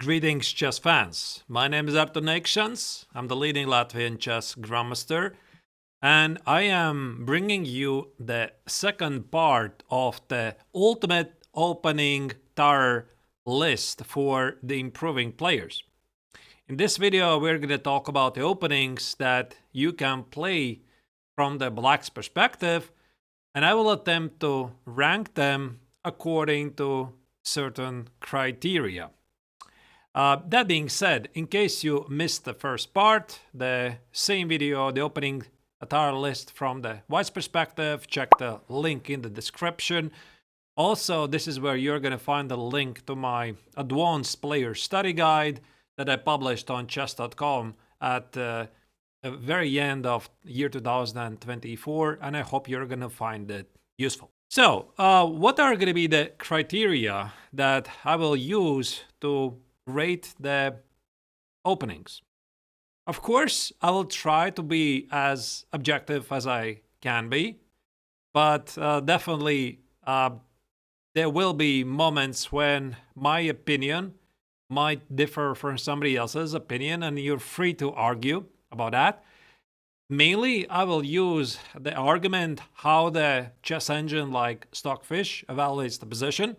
Greetings, chess fans. My name is Arturs Neiksans. I'm the leading Latvian chess grandmaster, and I am bringing you the second part of the ultimate opening tier list for the improving players. In this video, we're going to talk about the openings that you can play from the black's perspective, and I will attempt to rank them according to certain criteria. That being said, in case you missed the first part, the same video, the opening tier list from the white's perspective, check the link in the description. Also, this is where you're going to find the link to my advanced player study guide that I published on chess.com at the very end of year 2024, and I hope you're going to find it useful. So, what are going to be the criteria that I will use to rate the openings? Of course, I will try to be as objective as I can be, but definitely there will be moments when my opinion might differ from somebody else's opinion, and you're free to argue about that. Mainly, I will use the argument how the chess engine like Stockfish evaluates the position,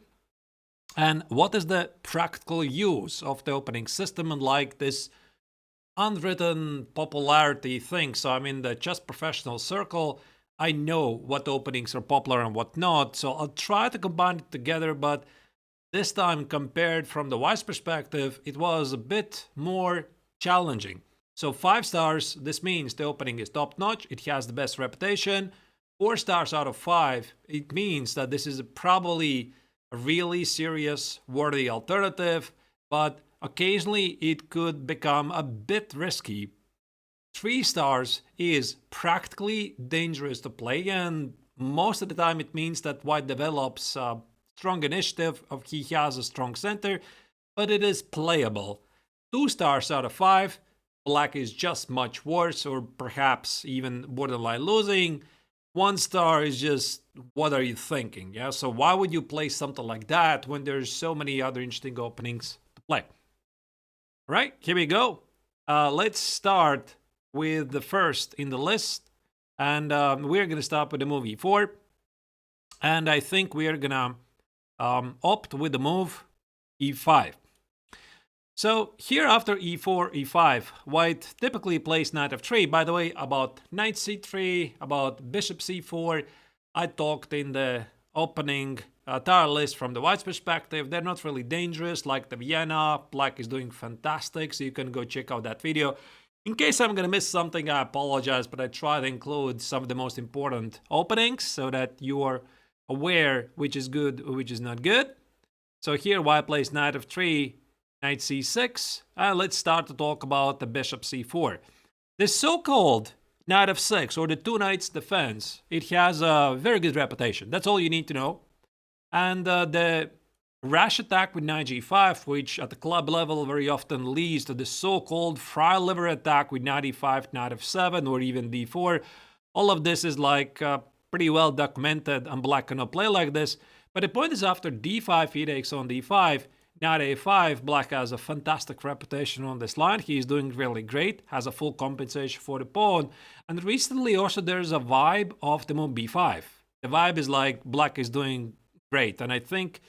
and what is the practical use of the opening system, and like this unwritten popularity thing. So I'm in the chess professional circle. I know what openings are popular and what not. So I'll try to combine it together, but this time compared from the wise perspective, it was a bit more challenging. So 5 stars, this means the opening is top notch. It has the best reputation. 4 stars out of 5, it means that this is probably a really serious, worthy alternative, but occasionally it could become a bit risky. 3 stars is practically dangerous to play, and most of the time it means that white develops a strong initiative, or he has a strong center, but it is playable. 2 stars out of 5, black is just much worse, or perhaps even borderline losing. 1 star is just, what are you thinking? Yeah, so why would you play something like that when there's so many other interesting openings to play? All right, here we go. Let's start with the first in the list, and we're gonna start with the move e4, and I think we're gonna opt with the move e5. So here after e4, e5, white typically plays knight f3. By the way, about knight c3, about bishop c4, I talked in the opening tier list from the white's perspective. They're not really dangerous, like the Vienna. Black is doing fantastic, so you can go check out that video. In case I'm going to miss something, I apologize, but I try to include some of the most important openings so that you are aware which is good, which is not good. So here white plays knight f3, knight c6, and let's start to talk about the bishop c4. This so-called knight f6, or the two knights defense, it has a very good reputation. That's all you need to know. And the rash attack with knight g5, which at the club level very often leads to the so-called fry liver attack with knight e5, knight f7, or even d4. All of this is like pretty well documented, and black cannot play like this. But the point is, after d5, he takes on d5, knight a5, black has a fantastic reputation on this line. He is doing really great, has a full compensation for the pawn. And recently also there's a vibe of the move b5. The vibe is like black is doing great. And I think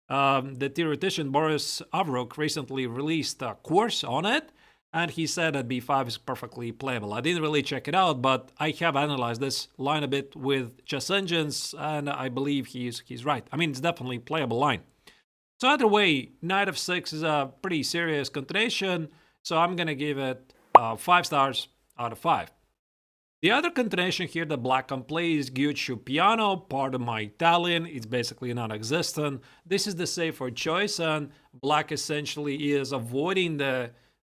the theoretician Boris Avrok recently released a course on it, and he said that b5 is perfectly playable. I didn't really check it out, but I have analyzed this line a bit with chess engines, and I believe he's right. I mean, it's definitely a playable line. So either way, knight f6 is a pretty serious continuation, so I'm going to give it 5 stars out of 5. The other continuation here that black can play is Guccio Piano. Pardon my Italian, it's basically non-existent. This is the safer choice, and black essentially is avoiding the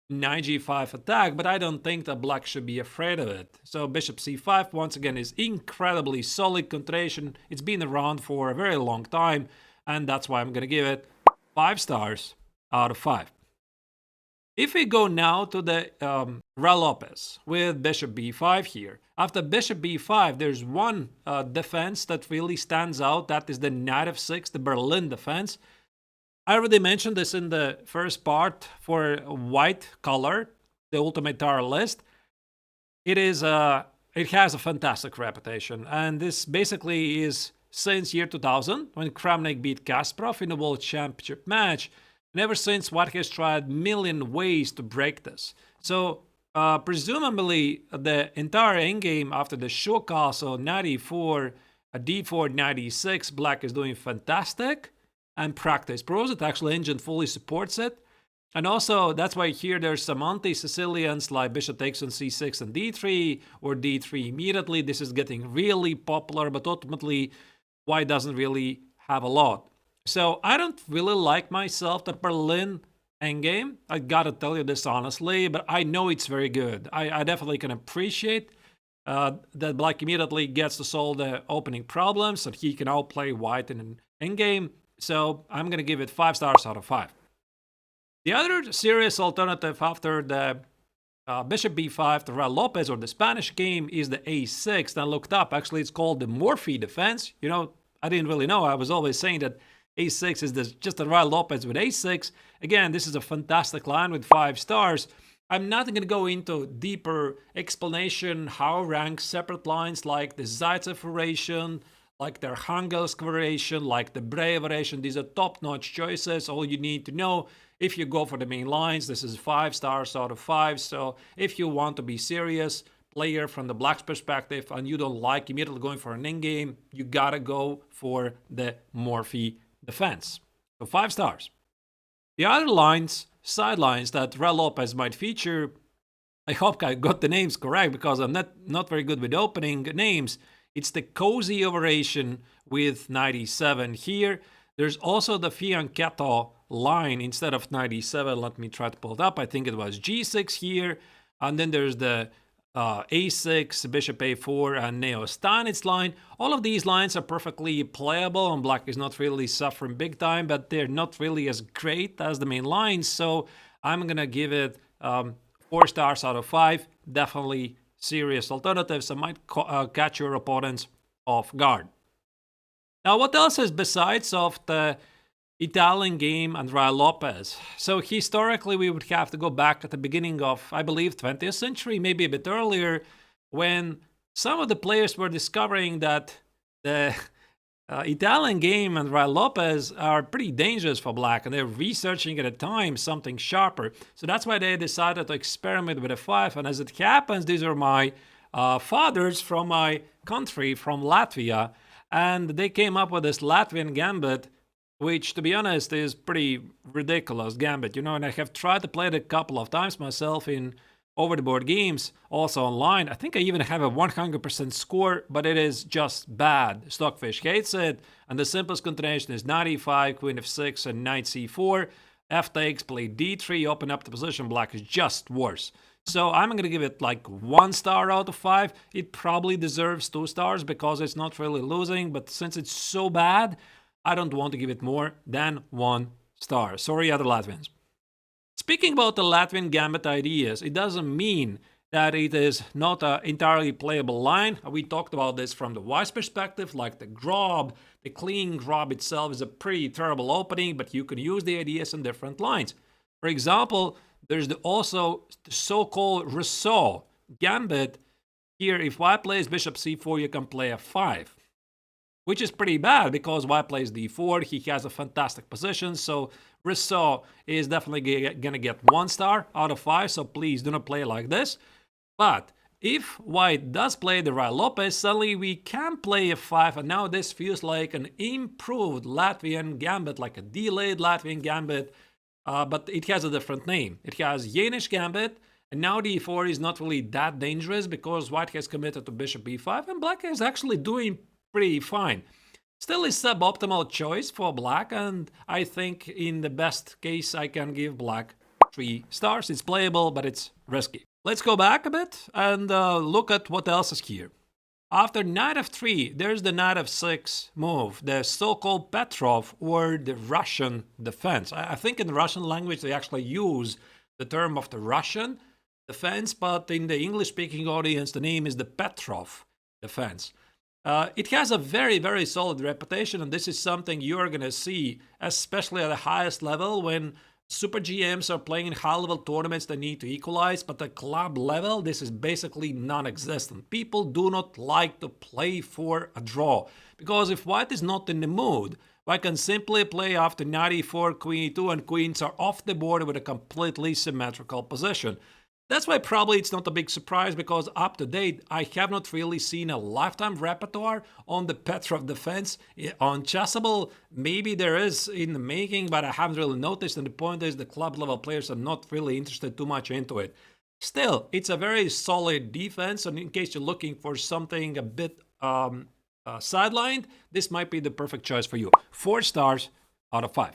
knight g5 attack, but I don't think that black should be afraid of it. So bishop c5, once again, is incredibly solid continuation. It's been around for a very long time, and that's why I'm going to give it 5 stars out of 5. If we go now to the Ra Lopez with bishop b5 here, after bishop b5, there's one defense that really stands out. That is the knight f6, the Berlin defense. I already mentioned this in the first part for white color, the ultimate tower list. It has a fantastic reputation, and this basically is since year 2000 when Kramnik beat Kasparov in the World Championship match, and ever since White has tried million ways to break this. So presumably the entire endgame after the show castle 94, a d4 96, Black is doing fantastic, and practice pros. It actually engine fully supports it. And also, that's why here there's some anti-Sicilians like bishop takes on c6 and d3, or d3 immediately. This is getting really popular, but ultimately, White doesn't really have a lot. So I don't really like myself the Berlin endgame. I gotta tell you this honestly, but I know it's very good. I definitely can appreciate that Black immediately gets to solve the opening problems, and he can outplay White in an endgame. So I'm going to give it 5 stars out of 5. The other serious alternative after the bishop b5 to Raul Lopez or the Spanish game is the a6. And I looked up. Actually, it's called the Morphy defense. You know, I didn't really know. I was always saying that a6 is just a Raul Lopez with a6. Again, this is a fantastic line with 5 stars. I'm not going to go into deeper explanation how rank separate lines like the Zaitsev variation, like the Archangelsk variation, like the Brave variation. These are top-notch choices. All you need to know, if you go for the main lines, this is 5 stars out of 5. So if you want to be serious player from the Black's perspective and you don't like immediately going for an endgame, you gotta go for the Morphy defense. So 5 stars. The other lines, sidelines that Raul Lopez might feature, I hope I got the names correct because I'm not very good with opening names. It's the cozy variation with 97 here. There's also the fianchetto line instead of 97. Let me try to pull it up. I think it was g6 here. And then there's the a6, bishop a4, and Neo-Stanitz line. All of these lines are perfectly playable, and Black is not really suffering big time, but they're not really as great as the main lines. So I'm going to give it 4 stars out of 5. Definitely serious alternatives that might catch your opponents off guard. Now, what else is besides of the Italian game and Raul Lopez? So historically, we would have to go back at the beginning of, I believe, 20th century, maybe a bit earlier, when some of the players were discovering that the Italian game and Raul Lopez are pretty dangerous for Black, and they're researching at a time something sharper. So that's why they decided to experiment with a 5. And as it happens, these are my fathers from my country, from Latvia, and they came up with this Latvian gambit, which, to be honest, is pretty ridiculous gambit, you know, and I have tried to play it a couple of times myself in over-the-board games, also online. I think I even have a 100% score, but it is just bad. Stockfish hates it, and the simplest continuation is knight e5, queen f6, and knight c4. F takes, play d3, open up the position. Black is just worse. So I'm going to give it like 1 star out of 5. It probably deserves 2 stars because it's not really losing, but since it's so bad, I don't want to give it more than 1 star. Sorry, other Latvians. Speaking about the Latvian gambit ideas, it doesn't mean that it is not an entirely playable line. We talked about this from the White's perspective, like the Grob. The clean Grob itself is a pretty terrible opening, but you can use the ideas on different lines. For example, there's also the so-called Rousseau gambit. Here, if White plays bishop c4, you can play f5. Which is pretty bad because White plays d4. He has a fantastic position, so Rousseau is definitely going to get 1 star out of 5, so please do not play like this. But if White does play the Raul Lopez, suddenly we can play f5, and now this feels like an improved Latvian gambit, like a delayed Latvian gambit, but it has a different name. It has Jaenisch gambit, and now d4 is not really that dangerous because White has committed to bishop b5, and Black is actually doing pretty fine. Still a suboptimal choice for Black, and I think in the best case I can give Black 3 stars. It's playable, but it's risky. Let's go back a bit and look at what else is here. After knight f3, there's the knight f6 move, the so-called Petrov or the Russian defense. I think in the Russian language they actually use the term of the Russian defense, but in the English-speaking audience the name is the Petrov defense. It has a very, very solid reputation, and this is something you're going to see, especially at the highest level when super GMs are playing in high-level tournaments that need to equalize, but at club level, this is basically non-existent. People do not like to play for a draw, because if white is not in the mood, white can simply play after knight e4, queen e2, and queens are off the board with a completely symmetrical position. That's why probably it's not a big surprise, because up to date I have not really seen a lifetime repertoire on the Petrov defense. On Chessable, maybe there is in the making, but I haven't really noticed, and the point is the club level players are not really interested too much into it. Still, it's a very solid defense, and in case you're looking for something a bit sidelined, this might be the perfect choice for you. 4 stars out of 5.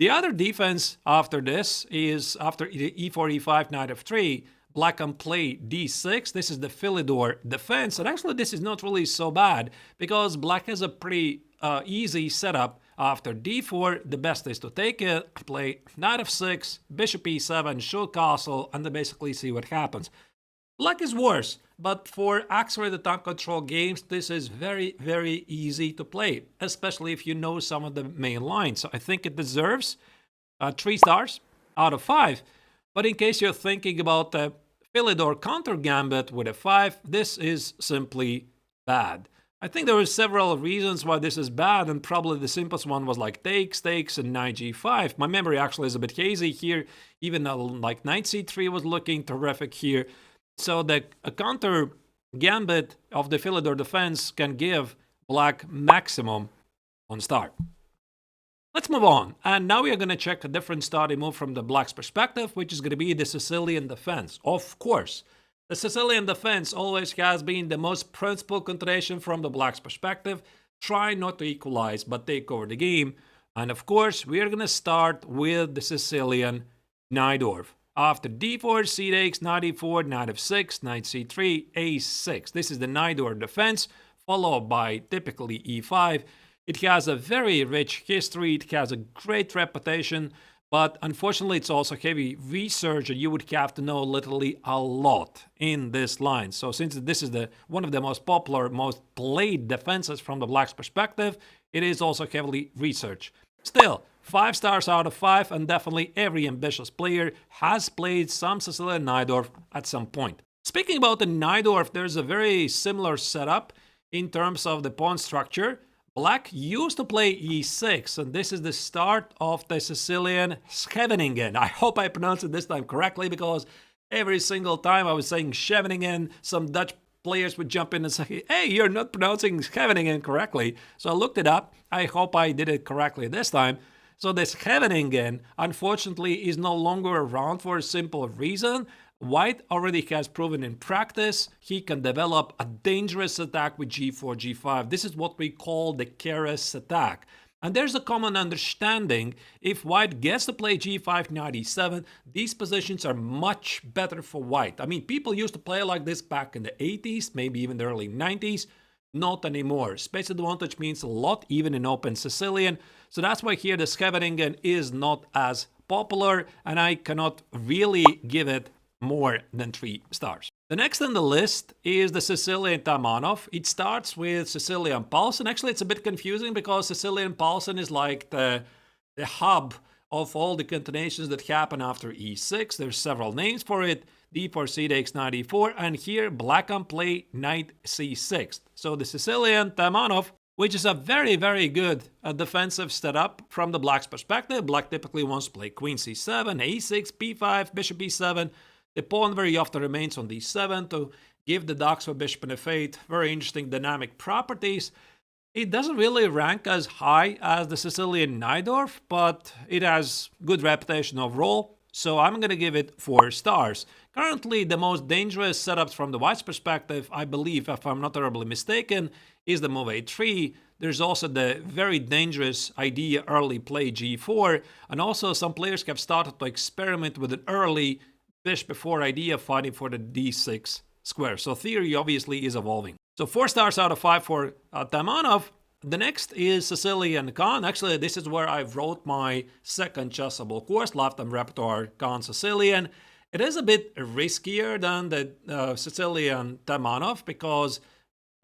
The other defense after this is after e4, e5, knight f3, black can play d6. This is the Philidor defense, and actually this is not really so bad because black has a pretty easy setup. After d4, the best is to take it, play knight f6, bishop e7, show castle, and then basically see what happens. Black is worse, but for accelerated time control games, this is very, very easy to play, especially if you know some of the main lines. So I think it deserves 3 stars out of 5. But in case you're thinking about the Philidor counter gambit with a 5, this is simply bad. I think there were several reasons why this is bad, and probably the simplest one was like takes, and knight g5. My memory actually is a bit hazy here, even like knight c3 was looking terrific here. So the counter gambit of the Philidor defense can give black maximum on start. Let's move on, and now we are going to check a different starting move from the black's perspective, which is going to be the Sicilian defense. Of course, the Sicilian defense always has been the most principled continuation from the black's perspective. Try not to equalize, but take over the game. And of course, we are going to start with the Sicilian Najdorf. After d4, c takes, knight e4, knight f6, knight c3, a6. This is the Najdorf defense, followed by typically e5. It has a very rich history, it has a great reputation, but unfortunately it's also heavy research, and you would have to know literally a lot in this line. So since this is one of the most popular, most played defenses from the black's perspective, it is also heavily researched. Still, 5 stars out of 5, and definitely every ambitious player has played some Sicilian Najdorf at some point. Speaking about the Najdorf, there's a very similar setup in terms of the pawn structure. Black used to play e6, and this is the start of the Sicilian Scheveningen. I hope I pronounced it this time correctly, because every single time I was saying Scheveningen, some Dutch players would jump in and say, hey, you're not pronouncing Scheveningen correctly. So I looked it up. I hope I did it correctly this time. So this Scheveningen, unfortunately, is no longer around for a simple reason. White already has proven in practice he can develop a dangerous attack with g4, g5. This is what we call the Keres attack. And there's a common understanding, if white gets to play g5, knight e7, these positions are much better for white. I mean, people used to play like this back in the 80s, maybe even the early 90s. Not anymore. Space advantage means a lot, even in open Sicilian. So that's why here the Scheveningen is not as popular, and I cannot really give it more than 3 stars. The next on the list is the Sicilian Taimanov. It starts with Sicilian Paulsen. Actually, it's a bit confusing because Sicilian Paulsen is like the hub of all the continuations that happen after e6. There's several names for it. d4, c takes, knight e4, and here black can play knight c6. So the Sicilian Taimanov, which is a very, very good defensive setup from the black's perspective. Black typically wants to play queen c7, a6, b5, bishop e7. The pawn very often remains on d7 to give the dogs for bishop and f8 very interesting dynamic properties. It doesn't really rank as high as the Sicilian Najdorf, but it has good reputation overall, so I'm going to give it 4 stars. Currently, the most dangerous setups from the white's perspective, I believe, if I'm not terribly mistaken, is the move a3. There's also the very dangerous idea early play g4, and also some players have started to experiment with an early bishop before idea fighting for the d6 square. So theory obviously is evolving. So 4 stars out of 5 for Taimanov. The next is Sicilian Khan. Actually, this is where I wrote my second chessable course, Lifetime Repertoire Khan Sicilian. It is a bit riskier than the Sicilian Taimanov because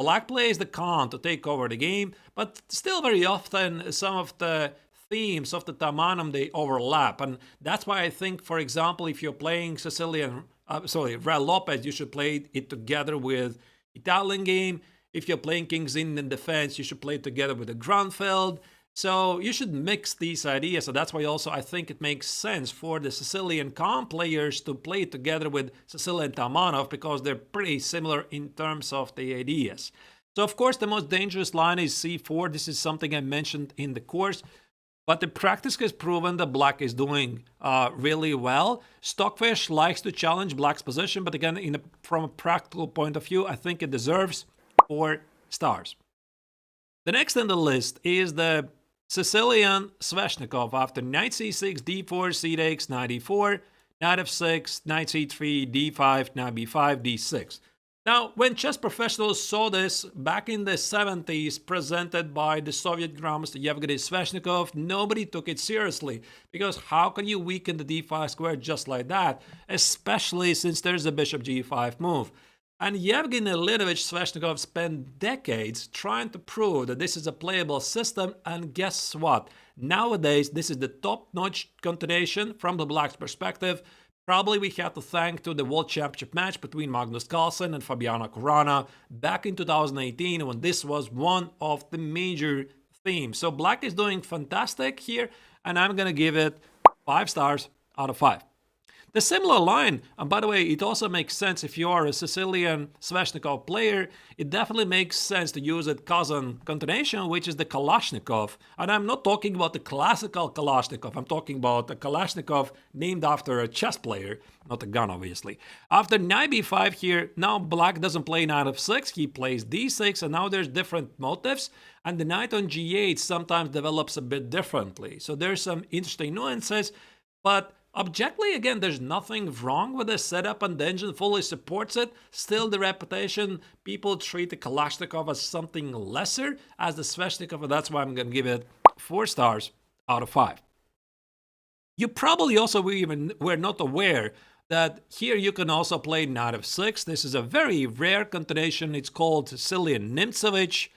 Black plays the Khan to take over the game, but still very often some of the themes of the Tamanum, they overlap. And that's why I think, for example, if you're playing Real Lopez, you should play it together with Italian game. If you're playing King's Indian defense, you should play it together with the Grunfeld. So you should mix these ideas. So that's why also I think it makes sense for the Sicilian Khan players to play together with Sicilian Tamanov, because they're pretty similar in terms of the ideas. So of course the most dangerous line is c4. This is something I mentioned in the course. But the practice has proven that Black is doing really well. Stockfish likes to challenge Black's position, but again, from a practical point of view, I think it deserves 4 stars. The next in the list is the Sicilian Sveshnikov after knight c6, d4, c takes, knight e4, knight f6, knight c3, d5, knight b5, d6. Now, when chess professionals saw this back in the 70s, presented by the Soviet grandmaster Yevgeny Sveshnikov, nobody took it seriously, because how can you weaken the d5 square just like that, especially since there's a bishop g5 move? And Yevgeny Leonidovich Sveshnikov spent decades trying to prove that this is a playable system, and guess what? Nowadays, this is the top-notch continuation from the Black's perspective. Probably we have to thank to the World Championship match between Magnus Carlsen and Fabiano Caruana back in 2018, when this was one of the major themes. So Black is doing fantastic here, and I'm going to give it 5 stars out of 5. The similar line, and by the way, it also makes sense if you are a Sicilian Sveshnikov player, it definitely makes sense to use a Kazan continuation, which is the Kalashnikov. And I'm not talking about the classical Kalashnikov, I'm talking about a Kalashnikov named after a chess player, not a gun, obviously. After knight b5 here, now Black doesn't play knight f6, he plays d6, and now there's different motifs, and the knight on g8 sometimes develops a bit differently. So there's some interesting nuances, but objectively, again, there's nothing wrong with the setup, and the engine fully supports it. Still, the reputation, people treat the Kalashnikov as something lesser as the Sveshnikov, and that's why I'm going to give it 4 stars out of 5. You probably also were not aware that here you can also play knight f6. This is a very rare continuation. It's called Sicilian Nimtsevich.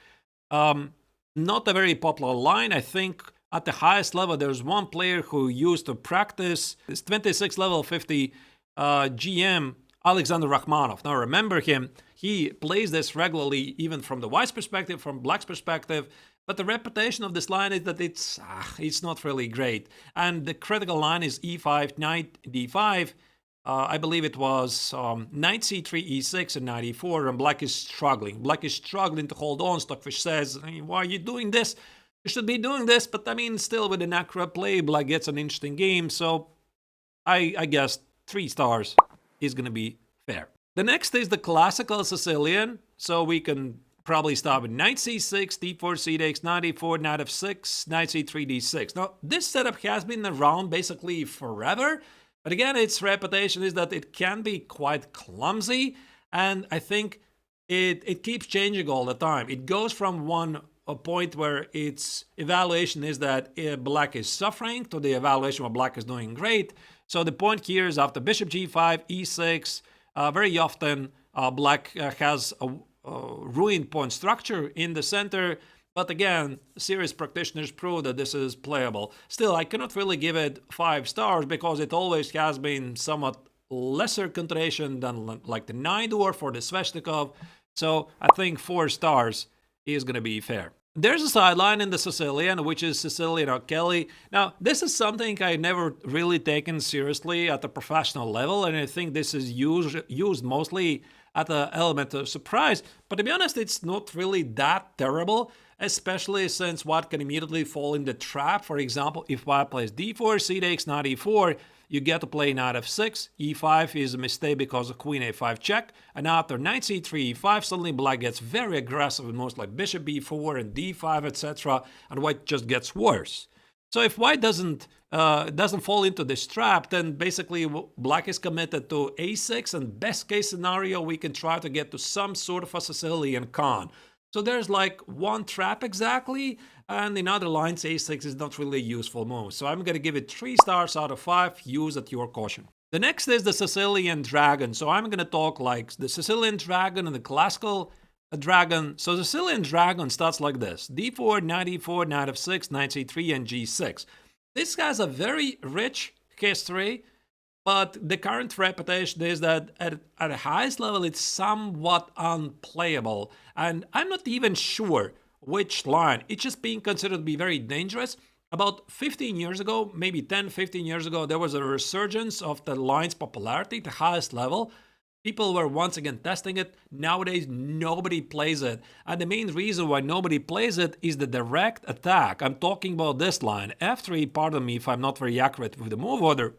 Not a very popular line. I think at the highest level, there's one player who used to practice this 26 level 50 GM, Alexander Rakhmanov. Now remember him, he plays this regularly, even from the White's perspective, from Black's perspective, but the reputation of this line is that it's not really great. And the critical line is e5, knight d5, I believe it was knight c3, e6, and knight e4, and Black is struggling. Black is struggling to hold on. Stockfish says, why are you doing this? You should be doing this, but I mean, still with an accurate play, Black gets an interesting game, so I guess 3 stars is going to be fair. The next is the classical Sicilian, so we can probably start with knight c6, d4, c takes, knight e4, knight f6, knight c3, d6. Now, this setup has been around basically forever, but again, its reputation is that it can be quite clumsy, and I think it keeps changing all the time. It goes from a point where its evaluation is that Black is suffering to the evaluation where Black is doing great. So the point here is after bishop g5, e6, very often Black has a ruined pawn structure in the center. But again, serious practitioners prove that this is playable. Still, I cannot really give it 5 stars because it always has been somewhat lesser continuation than like the 9 dwarf or the Sveshnikov. So I think 4 stars is going to be fair. There's a sideline in the Sicilian, which is Sicilian O'Kelly. Now, this is something I never really taken seriously at the professional level, and I think this is used mostly at the element of surprise. But to be honest, it's not really that terrible, especially since White can immediately fall in the trap. For example, if White plays d4, c takes, knight e4, you get to play knight f6, e5 is a mistake because of queen a5 check, and after knight c3, e5, suddenly Black gets very aggressive with moves like bishop b4 and d5, etc., and White just gets worse. So if White doesn't fall into this trap, then basically Black is committed to a6, and best case scenario, we can try to get to some sort of a Sicilian Khan. So there's like one trap exactly, and in other lines, a6 is not really a useful move. So I'm going to give it 3 stars out of 5, use at your caution. The next is the Sicilian Dragon. So I'm going to talk like the Sicilian Dragon and the classical a dragon. So the Sicilian dragon starts like this: d4, knight e4, knight f6, knight c3, and g6. This has a very rich history, but the current reputation is that at the highest level it's somewhat unplayable. And I'm not even sure which line. It's just being considered to be very dangerous. About 15 years ago, maybe 10, 15 years ago, there was a resurgence of the line's popularity, the highest level. People were once again testing it. Nowadays, nobody plays it. And the main reason why nobody plays it is the direct attack. I'm talking about this line. F3, pardon me if I'm not very accurate with the move order.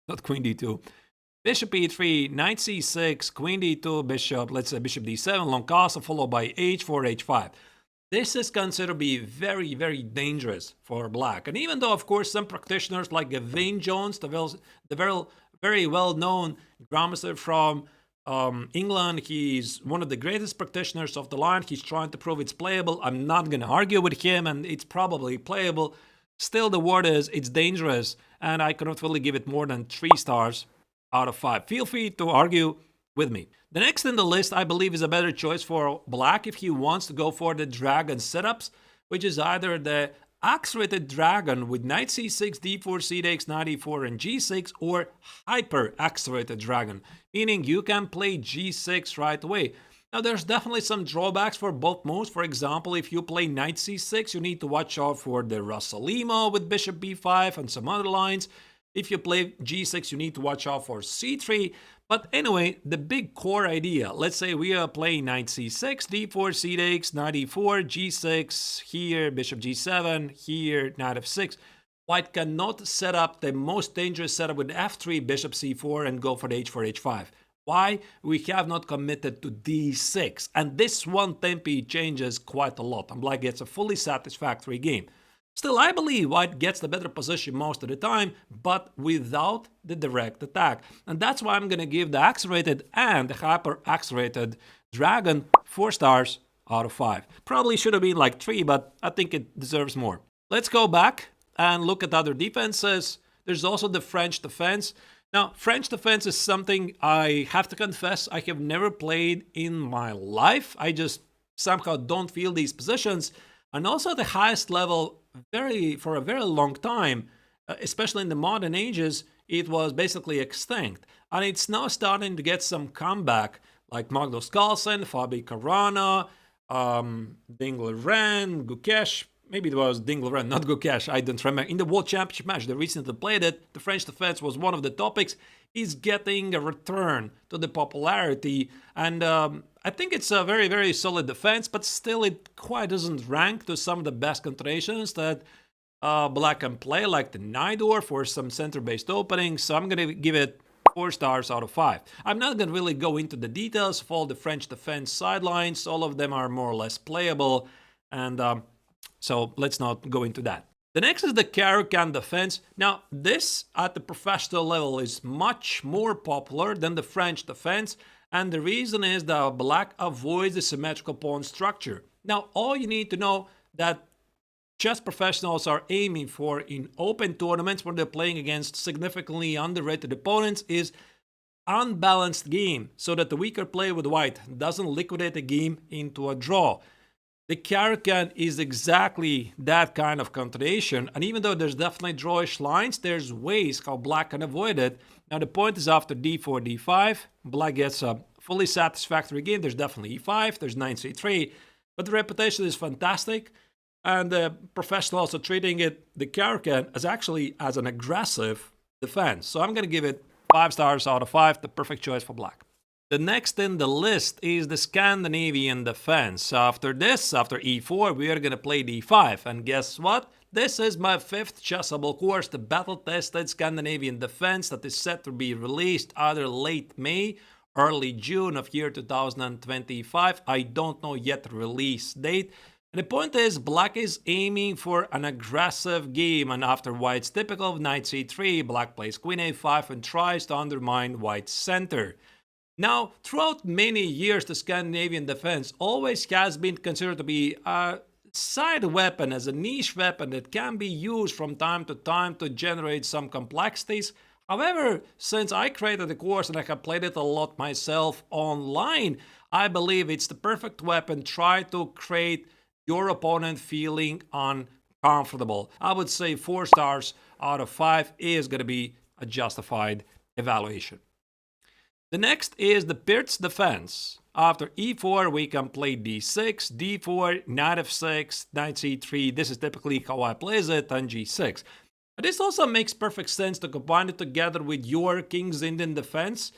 Not queen d2. Bishop e3, knight c6, queen d2, bishop, let's say bishop d7, long castle, followed by h4, h5. This is considered to be very, very dangerous for black. And even though, of course, some practitioners like Wayne Jones, the very well-known grandmaster from England, he's one of the greatest practitioners of the line. He's trying to prove it's playable. I'm not going to argue with him, and it's probably playable. Still, the word is it's dangerous, and I cannot really give it more than 3 stars out of 5. Feel free to argue with me. The next in the list, I believe, is a better choice for black if he wants to go for the dragon setups, which is either the accelerated dragon with knight c6, d4, c6, knight e4, and g6, or hyper accelerated dragon, meaning you can play g6 right away. Now, there's definitely some drawbacks for both moves. For example, if you play knight c6, you need to watch out for the Rossalimo with bishop b5 and some other lines. If you play g6, you need to watch out for c3. But anyway, the big core idea, let's say we are playing knight c6, d4, c6, knight e4, g6, here, bishop g7, here, knight f6. White cannot set up the most dangerous setup with f3, bishop c4, and go for the h4, h5. Why? We have not committed to d6. And this one tempo changes quite a lot, and black gets a fully satisfactory game. Still, I believe white gets the better position most of the time, but without the direct attack. And that's why I'm going to give the accelerated and the hyper accelerated dragon 4 stars out of 5. Probably should have been like 3, but I think it deserves more. Let's go back and look at other defenses. There's also the French defense. Now, French defense is something I have to confess I have never played in my life. I just somehow don't feel these positions. And also at the highest level, for a very long time, especially in the modern ages, it was basically extinct. And it's now starting to get some comeback, like Magnus Carlsen, Fabi Caruana, Dingle Ren, Gukesh. Maybe it was Dingle Ren, not Gukesh, I don't remember. In the World Championship match, they recently played it. The French defense was one of the topics. Is getting a return to the popularity. And I think it's a very, very solid defense, but still it quite doesn't rank to some of the best continuations that black can play, like the Nidor or some center-based openings. So I'm going to give it 4 stars out of 5. I'm not going to really go into the details of all the French defense sidelines. All of them are more or less playable. And so let's not go into that. The next is the Caro-Kann defense. Now, this at the professional level is much more popular than the French defense, and the reason is that black avoids the symmetrical pawn structure. Now, all you need to know that chess professionals are aiming for in open tournaments where they're playing against significantly underrated opponents is unbalanced game, so that the weaker player with white doesn't liquidate the game into a draw. The Caro-Kann is exactly that kind of continuation, and even though there's definitely drawish lines, there's ways how black can avoid it. Now the point is after d4, d5, black gets a fully satisfactory game. There's definitely e5, there's knight c3, but the reputation is fantastic, and the professional also treating it, the Caro-Kann, as actually as an aggressive defense. So I'm going to give it 5 stars out of 5, the perfect choice for black. The next in the list is the Scandinavian defense. After this, after e4, we are going to play d5. And guess what? This is my 5th chessable course, the battle-tested Scandinavian defense that is set to be released either late May, early June of year 2025. I don't know yet the release date. And the point is, black is aiming for an aggressive game, and after white's typical of knight c3, black plays queen a5 and tries to undermine white's center. Now, throughout many years, the Scandinavian defense always has been considered to be a side weapon, as a niche weapon that can be used from time to generate some complexities. However, since I created the course and I have played it a lot myself online, I believe it's the perfect weapon. Try to create your opponent feeling uncomfortable. I would say 4 stars out of 5 is going to be a justified evaluation. The next is the Pirt's defense. After e4, we can play d6, d4, knight f6, knight c3. This is typically how I play it, and g6. But this also makes perfect sense to combine it together with your King's Indian defense.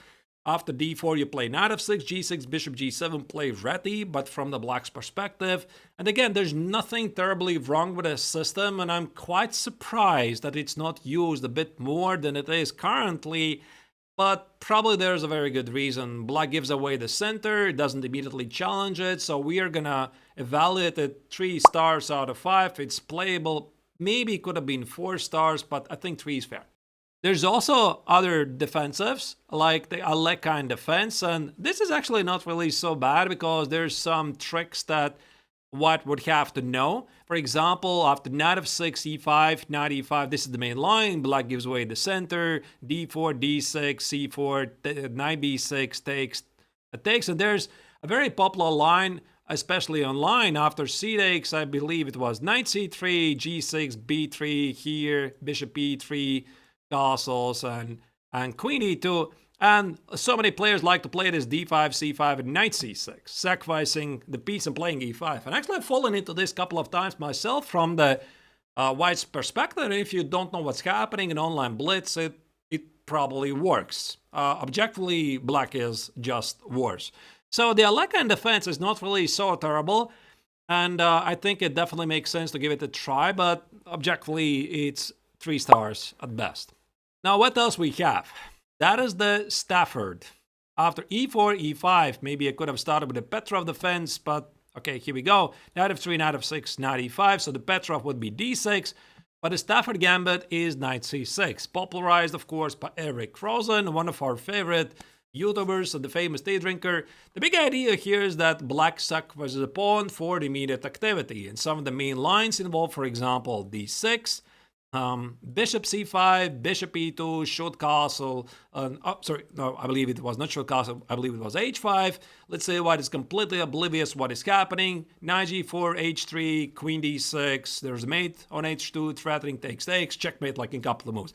After d4, you play knight f6, g6, bishop g7, play ready, but from the black's perspective. And again, there's nothing terribly wrong with this system, and I'm quite surprised that it's not used a bit more than it is currently. But probably there's a very good reason. Black gives away the center, it doesn't immediately challenge it, so we are gonna evaluate it 3 stars out of 5. It's playable. Maybe it could have been 4 stars, but I think 3 is fair. There's also other defensives, like the Alekhine defense, and this is actually not really so bad because there's some tricks that White would have to know. For example, after knight f6, e5, knight e5, this is the main line. Black gives away the center. d4, d6, c4, knight b6 takes. And there's a very popular line, especially online. After c takes, I believe it was knight c3, g6, b3 here, bishop e3, castles, and queen e2. And so many players like to play this d5, c5, and knight c6, sacrificing the piece and playing e5. And actually I've fallen into this a couple of times myself from the White's perspective. And if you don't know what's happening in online blitz, it probably works. Objectively, Black is just worse. So the Alekhine defense is not really so terrible. And I think it definitely makes sense to give it a try. But objectively, it's 3 stars at best. Now, what else we have? That is the Stafford. After e4, e5, maybe I could have started with the Petrov defense, but okay, here we go. Knight f3, knight f6, knight e5, so the Petrov would be d6, but the Stafford gambit is knight c6. Popularized, of course, by Eric Rosen, one of our favorite YouTubers and the famous tea drinker. The big idea here is that Black sacrifices a pawn for the immediate activity, and some of the main lines involve, for example, d6, bishop c5, bishop e2, should castle, I believe it was not should castle, I believe it was h5. Let's say White is completely oblivious what is happening. Knight g4, h3, queen d6, there's a mate on h2, threatening takes, checkmate like in a couple of moves.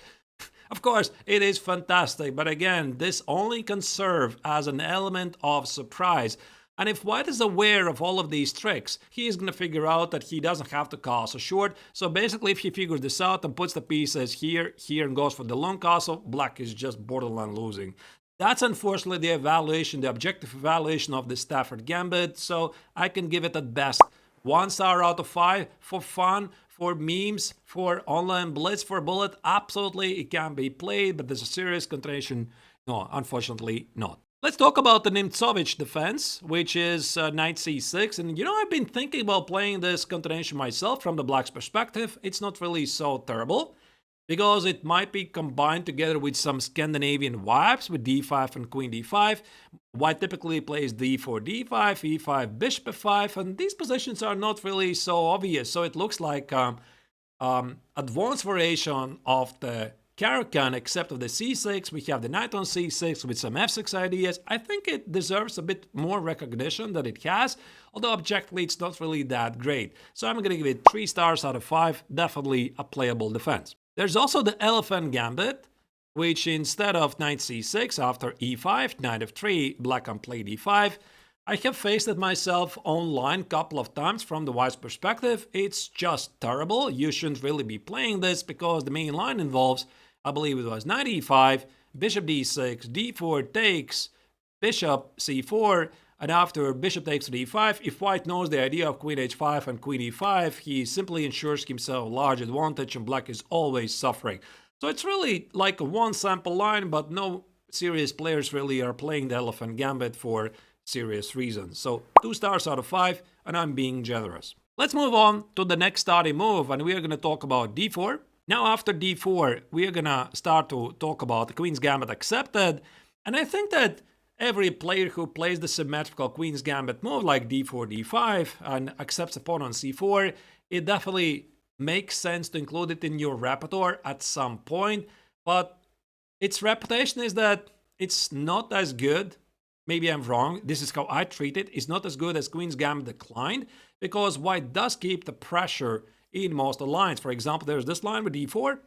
Of course, it is fantastic, but again, this only can serve as an element of surprise. And if White is aware of all of these tricks, he is going to figure out that he doesn't have to castle short. So basically, if he figures this out and puts the pieces here, and goes for the long castle, Black is just borderline losing. That's unfortunately the evaluation, the objective evaluation of the Stafford Gambit. So I can give it at best 1 star out of 5 for fun, for memes, for online blitz, for bullet. Absolutely, it can be played, but there's a serious continuation. No, unfortunately not. Let's talk about the Neiksans defense, which is knight c6. And you know, I've been thinking about playing this continuation myself from the Black's perspective. It's not really so terrible because it might be combined together with some Scandinavian vibes with d5 and queen d5. White typically plays d4, d5, e5, bishop f5, and these positions are not really so obvious. So it looks like advanced variation of the Caro-Kann, except of the c6, we have the knight on c6 with some f6 ideas. I think it deserves a bit more recognition than it has, although objectively it's not really that great. So I'm going to give it 3 stars out of 5, definitely a playable defense. There's also the Elephant Gambit, which instead of knight c6 after e5, knight f3, Black can play d5. I have faced it myself online a couple of times from the White's perspective. It's just terrible. You shouldn't really be playing this because the main line involves, I believe it was knight e5, bishop d6, d4 takes, bishop c4, and after bishop takes to d5, if White knows the idea of queen h5 and queen e5, he simply ensures himself a large advantage and Black is always suffering. So it's really like a one sample line, but no serious players really are playing the Elephant Gambit for serious reasons. So 2 stars out of 5, and I'm being generous. Let's move on to the next starting move, and we are going to talk about d4. Now after d4, we are going to start to talk about the Queen's Gambit accepted, and I think that every player who plays the symmetrical Queen's Gambit move like d4, d5, and accepts a pawn on c4, it definitely makes sense to include it in your repertoire at some point, but its reputation is that it's not as good maybe I'm wrong, this is how I treat it, is not as good as Queen's Gambit declined, because white does keep the pressure in most of the lines. For example, there's this line with e4,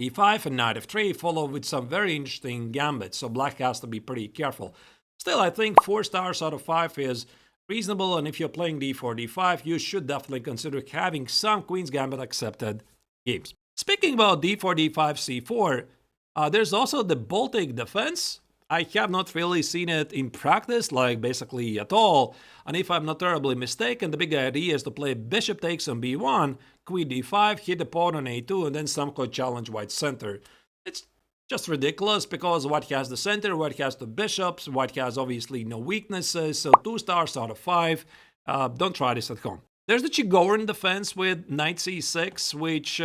e5, and knight f3, followed with some very interesting gambits, so black has to be pretty careful. Still, I think 4 stars out of 5 is reasonable, and if you're playing d4, d5, you should definitely consider having some Queen's Gambit accepted games. Speaking about d4, d5, c4, there's also the Baltic defense. I have not really seen it in practice, like basically at all. And if I'm not terribly mistaken, the big idea is to play bishop takes on b1, queen d5, hit the pawn on a2, and then somehow challenge white's center. It's just ridiculous because white has the center, white has the bishops, white has obviously no weaknesses, so 2 stars out of 5. Don't try this at home. There's the Chigorin defense with knight c6, which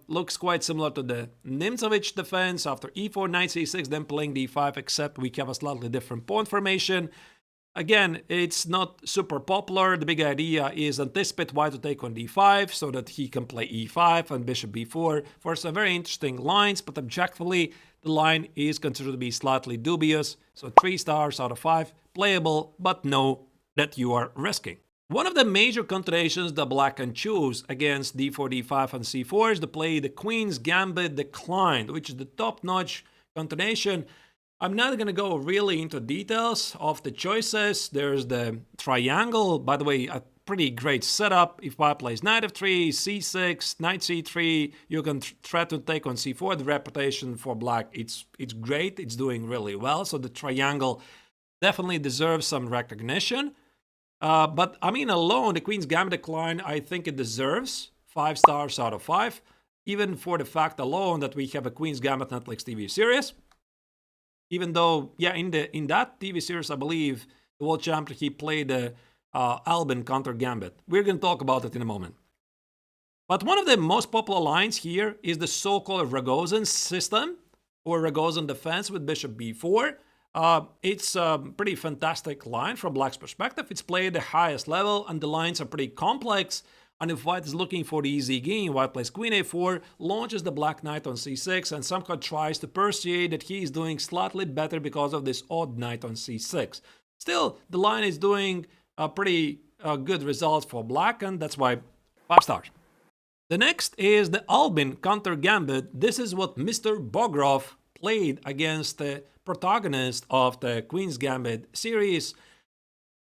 looks quite similar to the Neiksans defense after e4, knight c6, then playing d5, except we have a slightly different pawn formation. Again, it's not super popular. The big idea is anticipate white to take on d5 so that he can play e5 and bishop b4 for some very interesting lines, but objectively, the line is considered to be slightly dubious, so 3 stars out of 5, playable, but know that you are risking. One of the major continuations that black can choose against d4, d5, and c4 is to play the Queen's Gambit declined, which is the top-notch continuation. I'm not going to go really into details of the choices. There's the triangle, by the way, a pretty great setup. If white plays knight f3, c6, knight c3, you can try to take on c4. The reputation for black, it's great. It's doing really well. So the triangle definitely deserves some recognition. But I mean, alone, the Queen's Gambit decline, I think it deserves 5 stars out of 5, even for the fact alone that we have a Queen's Gambit Netflix TV series. Even though, yeah, in that TV series, I believe the world champion, he played the Albin counter Gambit. We're going to talk about it in a moment. But one of the most popular lines here is the so-called Rogozin system, or Rogozin defense with bishop b4. It's a pretty fantastic line from black's perspective. It's played at the highest level, and the lines are pretty complex. And if white is looking for the easy game, white plays queen a4, launches the black knight on c6, and somehow tries to persuade that he is doing slightly better because of this odd knight on c6. Still, the line is doing a pretty good results for black, and that's why 5 stars. The next is the Albin counter Gambit. This is what Mr. Bogrov played against the protagonist of the Queen's Gambit series.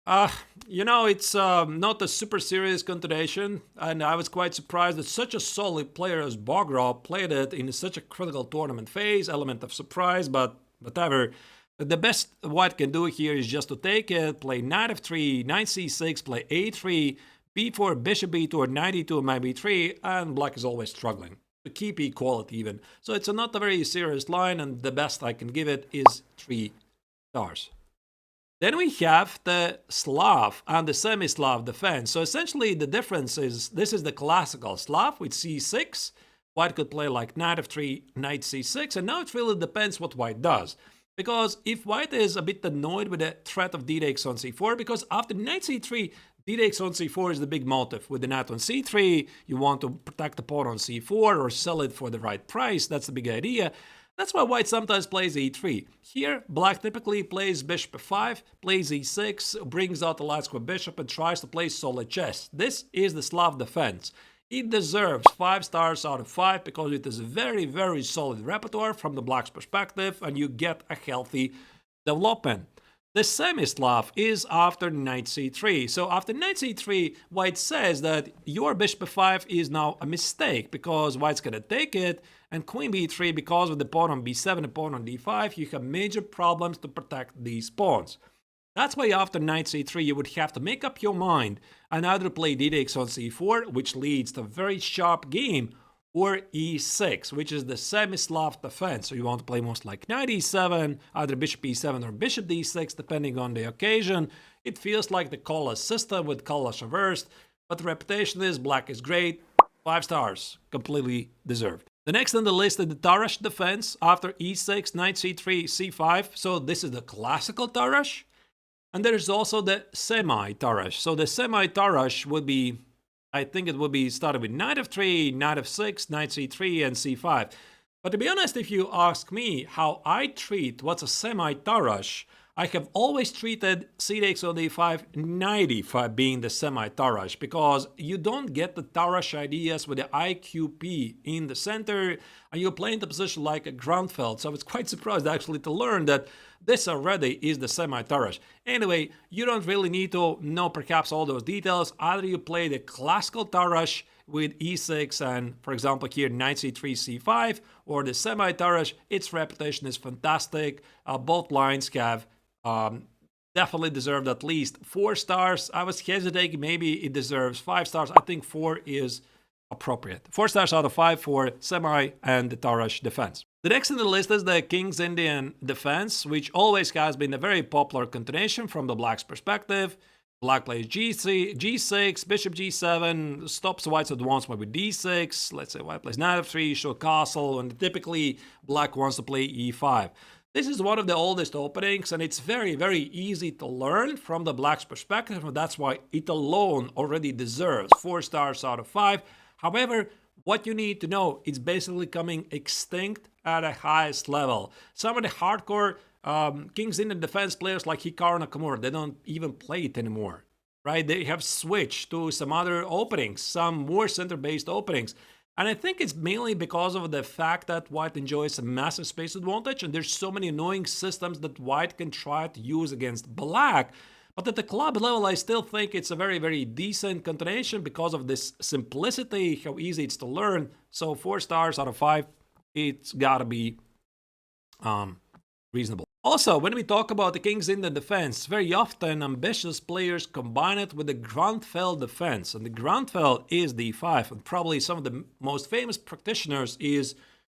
It's not a super serious continuation, and I was quite surprised that such a solid player as Bogrov played it in such a critical tournament phase. Element of surprise, but whatever. The best white can do here is just to take it, play knight f3, knight c6, play a3, b4, bishop b2, or knight e2, knight b3, and black is always struggling to keep equality even. So it's not a very serious line, and the best I can give it is 3 stars. Then we have the Slav and the semi-Slav defense. So essentially the difference is, this is the classical Slav with c6. White could play like knight f3, knight c6, and now it really depends what white does. Because if white is a bit annoyed with the threat of d takes on c4, because after knight c3, d takes on c4 is the big motive. With the knight on c3, you want to protect the pawn on c4 or sell it for the right price. That's the big idea. That's why white sometimes plays e3. Here, black typically plays bishop f5, plays e6, brings out the light square bishop, and tries to play solid chess. This is the Slav defense. It deserves 5 stars out of 5 because it is a very, very solid repertoire from the black's perspective, and you get a healthy development. The semi-Slav is after knight c3. So after knight c3, white says that your bishop f5 is now a mistake because white's going to take it, and queen b3, because of the pawn on b7 and pawn on d5, you have major problems to protect these pawns. That's why after knight c3, you would have to make up your mind and either play d takes on c4, which leads to a very sharp game, or e6, which is the semi-Slav defense. So you want to play most like knight e7, either bishop e7 or bishop d6, depending on the occasion. It feels like the colorless system with colorless reversed, but the reputation is black is great. 5 stars, completely deserved. The next on the list is the Tarrasch defense after e6, knight c3, c5. So this is the classical Tarrasch. And there's also the semi-Tarrasch. So the semi-Tarrasch would be, I think it would be started with knight f3, knight f6, knight c3, and c5. But to be honest, if you ask me how I treat what's a semi-Tarrasch, I have always treated c takes on d5, knight e5 being the semi-Tarrasch, because you don't get the Tarrasch ideas with the IQP in the center, and you're playing the position like a Grunfeld. So I was quite surprised actually to learn that this already is the semi-Tarrasch. Anyway, you don't really need to know perhaps all those details. Either you play the classical Tarrasch with e6 and, for example, here knight c3, c5, or the semi-Tarrasch. Its reputation is fantastic. Both lines have definitely deserved at least 4 stars. I was hesitating, maybe it deserves 5 stars. I think 4 is appropriate. 4 stars out of 5 for semi and the Tarrasch defense. The next in the list is the King's Indian defense, which always has been a very popular continuation from the black's perspective. Black plays g6, bishop g7, stops white's advancement with d6. Let's say white plays knight f3, show castle, and typically black wants to play e5. This is one of the oldest openings, and it's very, very easy to learn from the black's perspective, and that's why it alone already deserves 4 stars out of 5. However, what you need to know, it's basically coming extinct at the highest level. Some of the hardcore King's Indian defense players like Hikaru Nakamura, they don't even play it anymore, right? They have switched to some other openings, some more center-based openings. And I think it's mainly because of the fact that white enjoys a massive space advantage, and there's so many annoying systems that white can try to use against black. But at the club level, I still think it's a very, very decent continuation because of this simplicity, how easy it's to learn. So 4 stars out of 5, it's gotta be reasonable. Also, when we talk about the King's Indian defense, very often ambitious players combine it with the Grunfeld defense. And the Grunfeld is d5, and probably some of the most famous practitioners is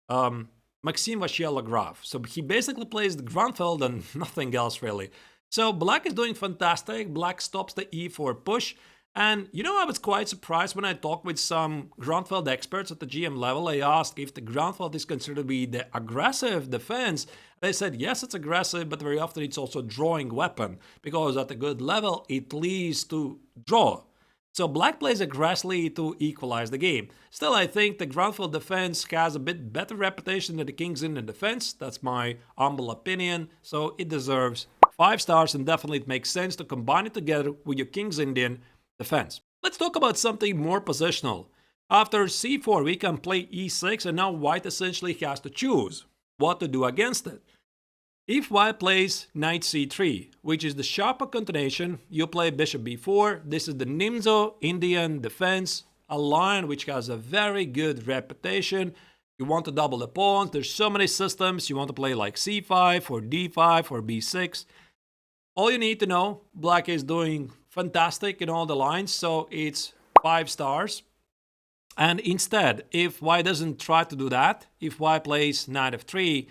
Maxime Vachier-Lagrave. So he basically plays the Grunfeld and nothing else really. So black is doing fantastic. Black stops the e4 push. And you know, I was quite surprised when I talked with some Grunfeld experts at the GM level. I asked if the Grunfeld is considered to be the aggressive defense. They said, yes, it's aggressive, but very often it's also a drawing weapon, because at a good level, it leads to draw. So black plays aggressively to equalize the game. Still, I think the Grunfeld defense has a bit better reputation than the King's Indian defense. That's my humble opinion. So it deserves 5 stars, and definitely it makes sense to combine it together with your King's Indian defense. Let's talk about something more positional. After c4, we can play e6, and now white essentially has to choose what to do against it. If white plays knight c3, which is the sharper continuation, you play bishop b4. This is the Nimzo Indian defense, a line which has a very good reputation. You want to double the pawns. There's so many systems. You want to play like c5 or d5 or b6. All you need to know, black is doing fantastic in all the lines, so it's 5 stars. And instead, if white doesn't try to do that, if white plays knight f3,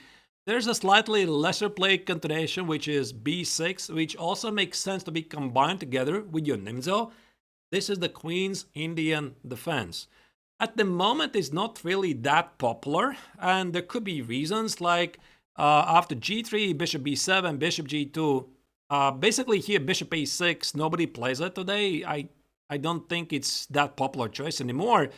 there's a slightly lesser played continuation, which is b6, which also makes sense to be combined together with your Nimzo. This is the Queen's Indian defense. At the moment, it's not really that popular, and there could be reasons like after g3, bishop b7, bishop g2. Basically here, bishop a6, nobody plays it today. I don't think it's that popular choice anymore.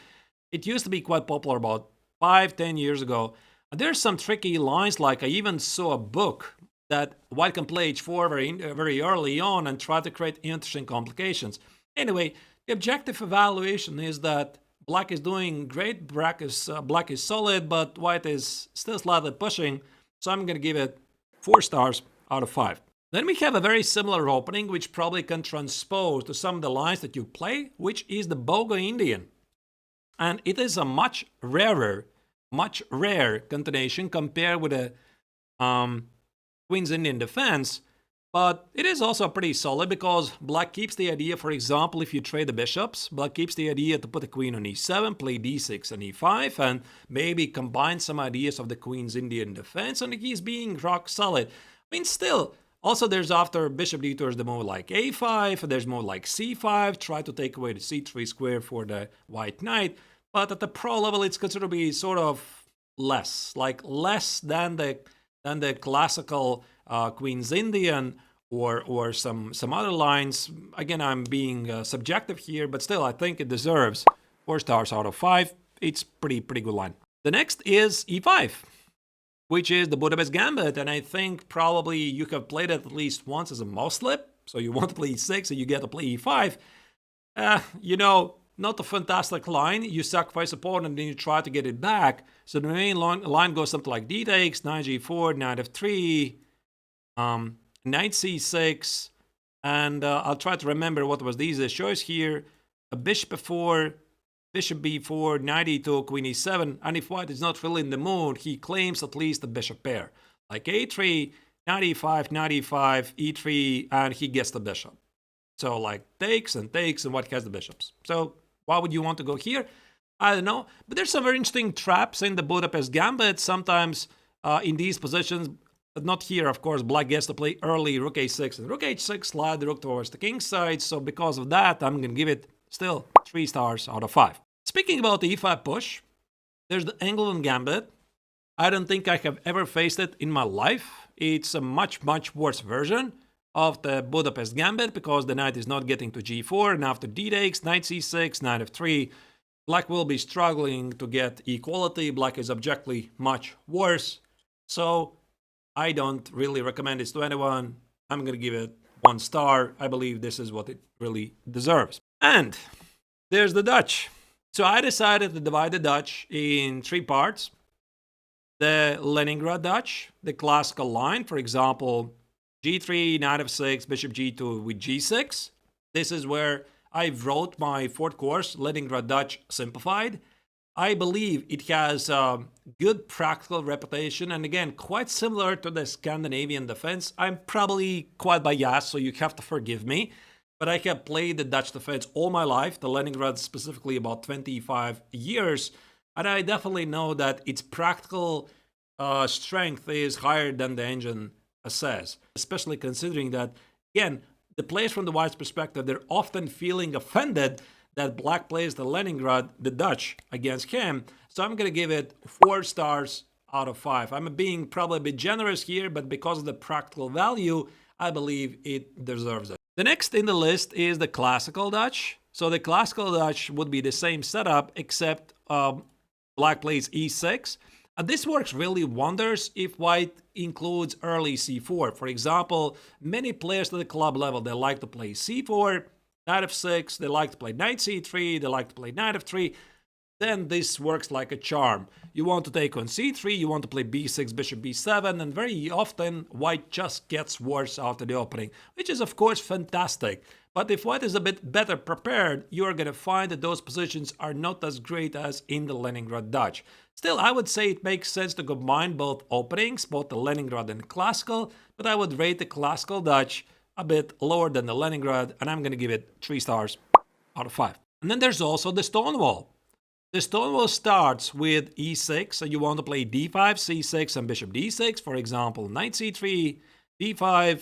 It used to be quite popular about 5-10 years ago. There's some tricky lines, like I even saw a book that white can play h4 very early on and try to create interesting complications. Anyway, the objective evaluation is that black is doing great, black is solid, but white is still slightly pushing, so I'm going to give it 4 stars out of 5. Then we have a very similar opening, which probably can transpose to some of the lines that you play, which is the Bogo Indian. And it is a much rare continuation compared with the Queen's Indian defense, but it is also pretty solid because black keeps the idea, for example, if you trade the bishops, black keeps the idea to put the queen on e7, play d6 and e5, and maybe combine some ideas of the Queen's Indian defense, and he's being rock solid. I mean, still, also there's after bishop d2, the move like a5, there's more like c5, try to take away the c3 square for the white knight. But at the pro level, it's considered to be sort of less than the classical Queen's Indian or some other lines. Again, I'm being subjective here, but still, I think it deserves 4 stars out of 5. It's pretty good line. The next is e5. which is the Budapest Gambit. And I think probably you have played it at least once as a mouse slip. So you want to play e6 and you get to play e5. Not a fantastic line. You sacrifice opponent and then you try to get it back. So the main line goes something like d takes, knight g4, knight f3, knight c6, and I'll try to remember what was the easiest choice here. A bishop f4, bishop b4, knight e2, queen e7, and if white is not really in the mood, he claims at least a bishop pair. Like a3, knight e5, knight e5, e3, and he gets the bishop. So like takes, and white has the bishops. So why would you want to go here? I don't know. But there's some very interesting traps in the Budapest Gambit. Sometimes in these positions, but not here, of course, black gets to play early rook a6 and rook h6, slide the rook towards the king side. So because of that, I'm going to give it still 3 stars out of 5. Speaking about the e5 push, there's the England Gambit. I don't think I have ever faced it in my life. It's a much, much worse version of the Budapest Gambit because the knight is not getting to g4, and after d takes, knight c6, knight f3, black will be struggling to get equality. Black is objectively much worse, so I don't really recommend this to anyone. I'm going to give it 1 star. I believe this is what it really deserves. And there's the Dutch. So I decided to divide the Dutch in 3 parts. The Leningrad Dutch, the classical line, for example, g3, knight f6, bishop g2 with g6. This is where I wrote my 4th course, Leningrad Dutch Simplified. I believe it has a good practical reputation, and again, quite similar to the Scandinavian defense. I'm probably quite biased, so you have to forgive me, but I have played the Dutch defense all my life, the Leningrad specifically about 25 years, and I definitely know that its practical strength is higher than the engine says, especially considering that, again, the players from the white's perspective, they're often feeling offended that black plays the Leningrad, the Dutch, against him. So I'm going to give it 4 stars out of 5. I'm being probably a bit generous here, but because of the practical value, I believe it deserves it. The next in the list is the classical Dutch. So the classical Dutch would be the same setup, except black plays e6. And this works really wonders if white includes early c4. For example, many players at the club level, they like to play c4, knight f6, they like to play knight c3, they like to play knight f3. Then this works like a charm. You want to take on c3, you want to play b6, bishop b7, and very often white just gets worse after the opening, which is of course fantastic. But if white is a bit better prepared, you are going to find that those positions are not as great as in the Leningrad Dutch. Still, I would say it makes sense to combine both openings, both the Leningrad and classical, but I would rate the classical Dutch a bit lower than the Leningrad, and I'm going to give it 3 stars out of 5. And then there's also the Stonewall. The Stonewall starts with e6, so you want to play d5, c6, and bishop d6. For example, knight c3, d5.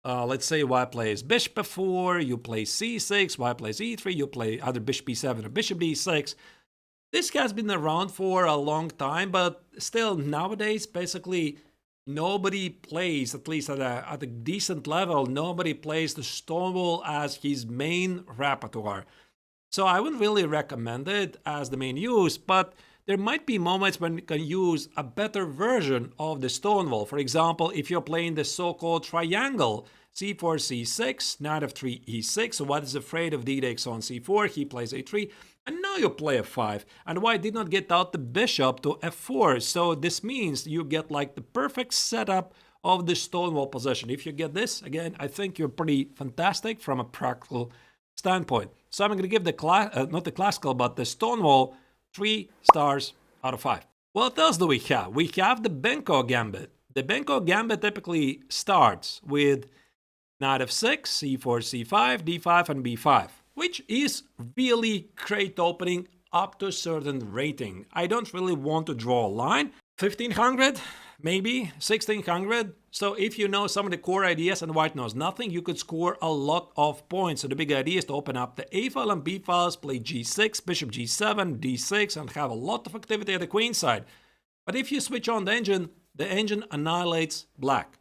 Let's say white plays bishop f4, you play c6, white plays e3, you play either bishop b7 or bishop d6. This has been around for a long time, but still nowadays, basically, nobody plays, at least at a decent level, nobody plays the Stonewall as his main repertoire. So I wouldn't really recommend it as the main use, but there might be moments when you can use a better version of the Stonewall. For example, if you're playing the so-called triangle, c4, c6, knight f3, e6. So white is afraid of d takes on c4, he plays a3, and now you play f5. And white did not get out the bishop to f4, so this means you get like the perfect setup of the Stonewall position. If you get this, again, I think you're pretty fantastic from a practical standpoint. So I'm going to give the not the classical, but the Stonewall 3 stars out of 5. What else do we have? We have the Benko Gambit. The Benko Gambit typically starts with knight f6, c4, c5, d5, and b5, which is really great opening up to a certain rating. I don't really want to draw a line. 1500, maybe 1600. So if you know some of the core ideas and white knows nothing, you could score a lot of points. So the big idea is to open up the A file and B files, play g6, bishop g7, d6, and have a lot of activity at the queen side. But if you switch on the engine annihilates black.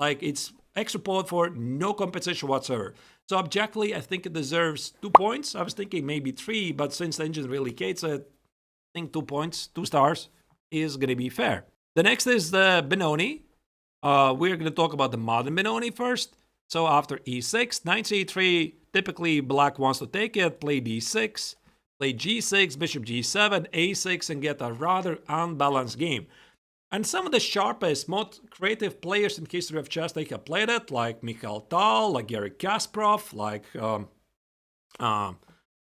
Like, it's extra point for no compensation whatsoever. So objectively, I think it deserves 2 points. I was thinking maybe 3, but since the engine really hates it, I think 2 points, 2 stars is going to be fair. The next is the Benoni. We're going to talk about the modern Benoni first. So after e6, knight c3, typically black wants to take it, play d6, play g6, bishop g7, a6, and get a rather unbalanced game. And some of the sharpest, most creative players in history of chess, they have played it, like Mikhail Tal, like Garry Kasparov, like the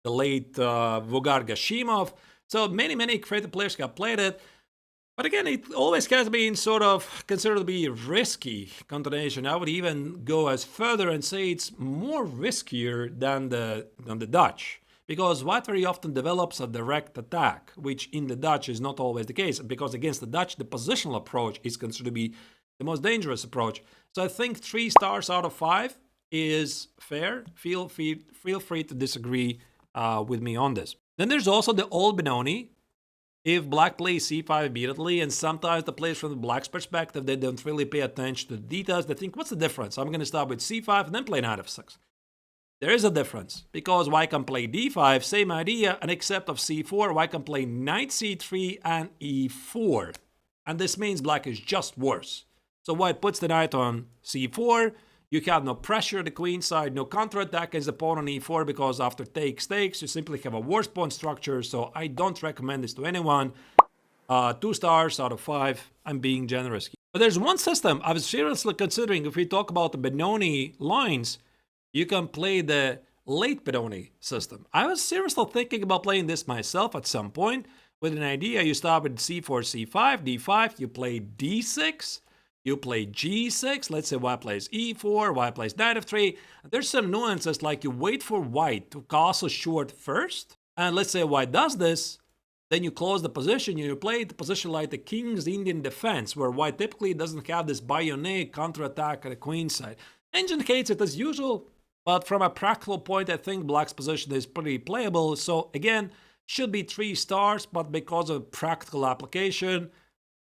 late Vugar Gashimov. So many creative players have played it. But again, it always has been sort of considered to be a risky continuation. I would even go as further and say it's more riskier than the Dutch. Because white very often develops a direct attack, which in the Dutch is not always the case. Because against the Dutch, the positional approach is considered to be the most dangerous approach. So I think 3 stars out of 5 is fair. Feel free to disagree with me on this. Then there's also the old Benoni. If black plays c5 immediately, and sometimes the players from the black's perspective, they don't really pay attention to the details. They think, what's the difference? I'm going to start with c5 and then play knight f6. There is a difference, because white can play d5, same idea, and except of c4, white can play knight c3 and e4. And this means black is just worse. So white puts the knight on c4, you have no pressure at the queen side, no counterattack against the pawn on e4, because after takes, you simply have a worse pawn structure, so I don't recommend this to anyone. 2 stars out of 5, I'm being generous. But there's one system I was seriously considering. If we talk about the Benoni lines, you can play the late Benoni system. I was seriously thinking about playing this myself at some point, with an idea. You start with c4, c5, d5, you play d6, you play g6, let's say white plays e4, white plays knight f3. There's some nuances, like you wait for white to castle short first, and let's say white does this, then you close the position, you play the position like the King's Indian defense, where white typically doesn't have this bionic counterattack at the queen side. Indicates it as usual, but from a practical point, I think black's position is pretty playable. So again, should be 3 stars, but because of practical application,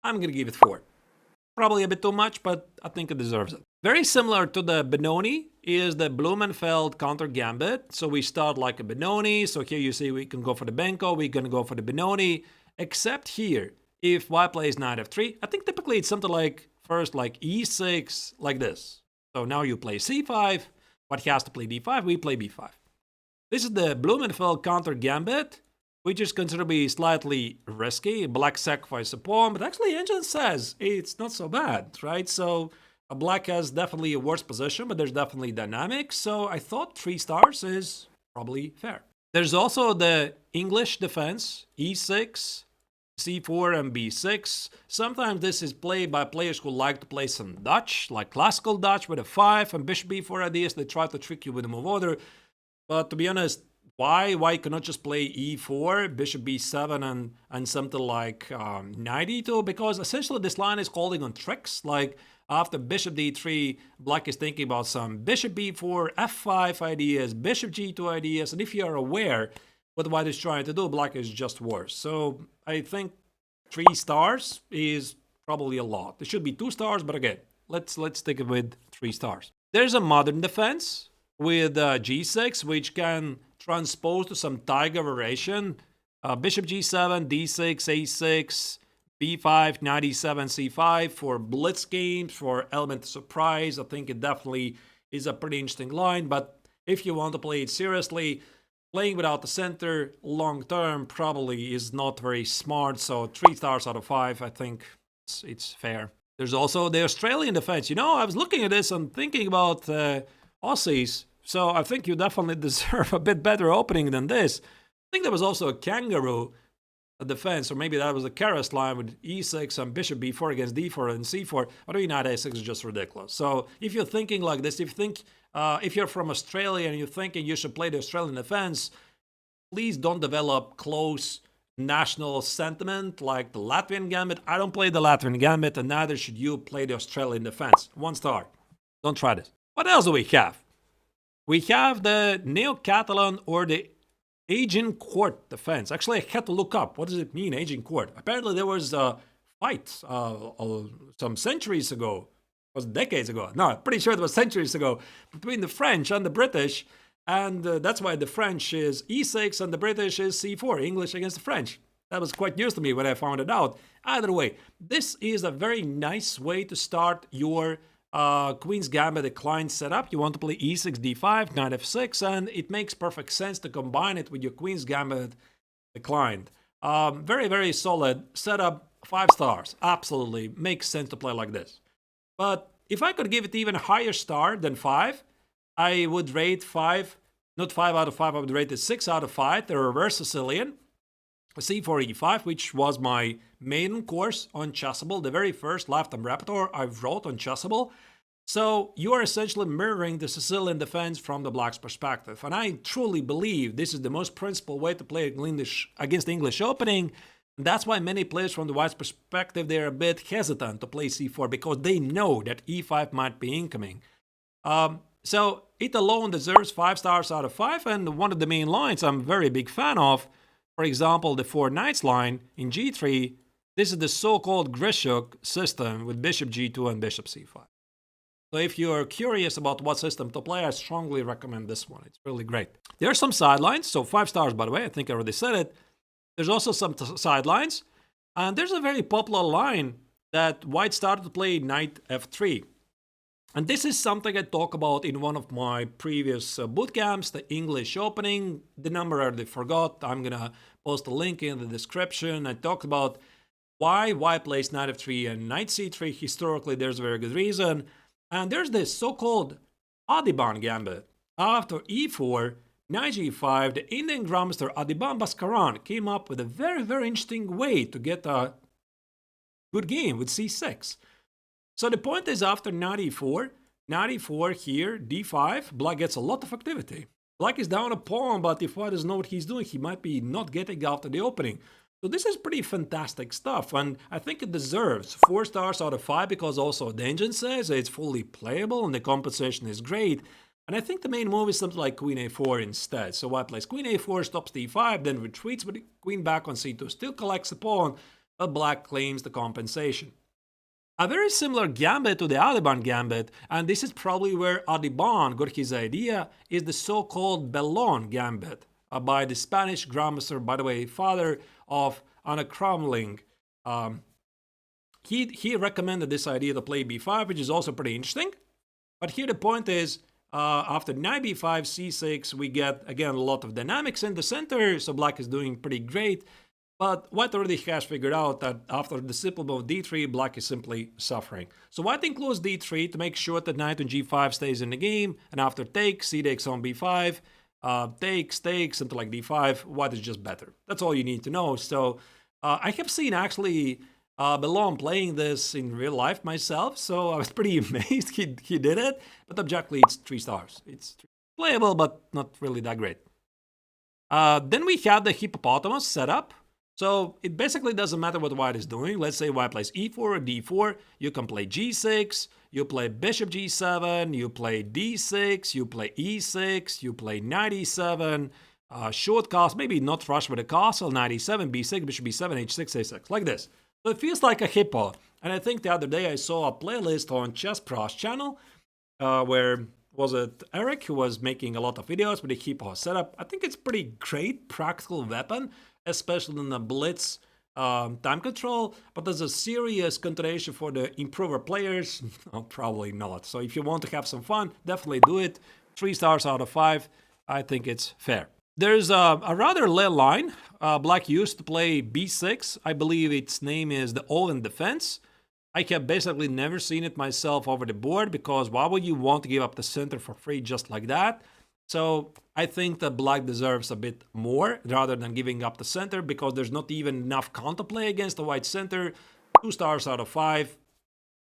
I'm going to give it 4. Probably a bit too much, but I think it deserves it. Very similar to the Benoni is the Blumenfeld counter gambit. So we start like a Benoni. So here you see we can go for the Benko, we're going to go for the Benoni. Except here, if white plays knight f3, I think typically it's something like first like e6, like this. So now you play c5, white has to play d5, we play b5. This is the Blumenfeld counter gambit, which is considered to be slightly risky. Black sacrifice a pawn, but actually Engine says it's not so bad, right? So black has definitely a worse position, but there's definitely dynamics. So I thought 3 stars is probably fair. There's also the English defense, e6, c4 and b6. Sometimes this is played by players who like to play some Dutch, like classical Dutch with a 5 and bishop b4 ideas. They try to trick you with a move order. But to be honest, why cannot just play e4, bishop b7, and something like knight e2? Because essentially this line is calling on tricks. Like after bishop d3, black is thinking about some bishop b4, f5 ideas, bishop g2 ideas. And if you are aware what white is trying to do, black is just worse. So I think 3 stars is probably a lot. It should be 2 stars, but again, let's stick it with 3 stars. There's a modern defense with g6, which can transpose to some tiger variation. Bishop g7, d6, a6, b5, knight e7, c5 for blitz games, for element of surprise. I think it definitely is a pretty interesting line, but if you want to play it seriously, playing without the center long term probably is not very smart. So 3 stars out of 5, I think it's fair. There's also the Australian defense. You know, I was looking at this and thinking about Aussies. So I think you definitely deserve a bit better opening than this. I think there was also a kangaroo defense, or maybe that was a Karras line with e6 and bishop b4 against d4 and c4. But I mean, knight a6 is just ridiculous. So if you're thinking like this, if you're from Australia and you're thinking you should play the Australian defense, please don't develop close national sentiment like the Latvian gambit. I don't play the Latvian gambit, and neither should you play the Australian defense. 1 star. Don't try this. What else do we have? We have the Neo-Catalan or the Agincourt defense. Actually, I had to look up. What does it mean, Agincourt? Apparently, there was a fight some centuries ago. It was decades ago. No, I'm pretty sure it was centuries ago between the French and the British. And that's why the French is e6 and the British is c4, English against the French. That was quite news to me when I found it out. Either way, this is a very nice way to start your Queen's Gambit decline setup. You want to play e6, d5, knight f6, and it makes perfect sense to combine it with your Queen's Gambit declined. Very, very solid setup, 5 stars. Absolutely makes sense to play like this. But if I could give it even higher star than 5, I would rate 5, not 5 out of 5, I would rate it 6 out of 5, the reverse Sicilian. c4 e5, which was my maiden course on Chessable, the very first lifetime repertoire I wrote on Chessable. So you are essentially mirroring the Sicilian defense from the Black's perspective. And I truly believe this is the most principled way to play against English opening. And that's why many players from the White's perspective, they're a bit hesitant to play c4 because they know that e5 might be incoming. So it alone deserves 5 stars out of 5. And one of the main lines I'm a very big fan of, for example, the 4 knights line in g3, this is the so-called Grishuk system with bishop g2 and bishop c5. So if you're curious about what system to play, I strongly recommend this one. It's really great. There are some sidelines, so 5 stars by the way, I think I already said it. There's also some sidelines, and there's a very popular line that White started to play knight f3. And this is something I talk about in one of my previous boot camps, the English opening. The number I already forgot. I'm going to post a link in the description. I talked about why White plays knight f3 and knight c3. Historically, there's a very good reason. And there's this so-called Adiban gambit. After e4, knight g5, the Indian grandmaster Adiban Bhaskaran came up with a very, very interesting way to get a good game with c6. So the point is, after knight e4 here, d5, Black gets a lot of activity. Black is down a pawn, but if White doesn't know what he's doing, he might be not getting after the opening. So this is pretty fantastic stuff, and I think it deserves 4 stars out of 5 because also the engine says it's fully playable and the compensation is great. And I think the main move is something like queen a4 instead. So White plays queen a4, stops d5, then retreats with the queen back on c2, still collects the pawn, but Black claims the compensation. A very similar gambit to the Adiban gambit, and this is probably where Adiban got his idea, is the so-called Bellon gambit by the Spanish grandmaster, by the way, father of Anna Kramling. He recommended this idea to play b5, which is also pretty interesting. But here the point is, after knight b5, c6, we get, again, a lot of dynamics in the center, so Black is doing pretty great. But White already has figured out that after the simple move d3, Black is simply suffering. So White includes d3 to make sure that knight on g5 stays in the game, and after takes, c takes on b5, takes, until like d5, White is just better. That's all you need to know. So I have seen actually Bellon playing this in real life myself, so I was pretty amazed he did it. But objectively, it's 3 stars. It's playable, but not really that great. Then we have the hippopotamus setup. So it basically doesn't matter what White is doing. Let's say White plays e4 or d4. You can play g6, you play bishop g7, you play d6, you play e6, you play knight e7, short castle, maybe not rush with a castle, knight e7, b6, bishop b7, h6, a6, like this. So it feels like a hippo. And I think the other day I saw a playlist on Chess Pro's channel where, was it Eric, who was making a lot of videos with the hippo setup. I think it's pretty great practical weapon, especially in the blitz time control, but there's a serious consideration for the improver players. No, probably not. So if you want to have some fun, definitely do it. 3 stars out of 5. I think it's fair. There's a rather late line. Black used to play b6. I believe its name is the all-in defense. I have basically never seen it myself over the board because why would you want to give up the center for free just like that? So I think that Black deserves a bit more rather than giving up the center because there's not even enough counterplay against the White center. 2 stars out of 5.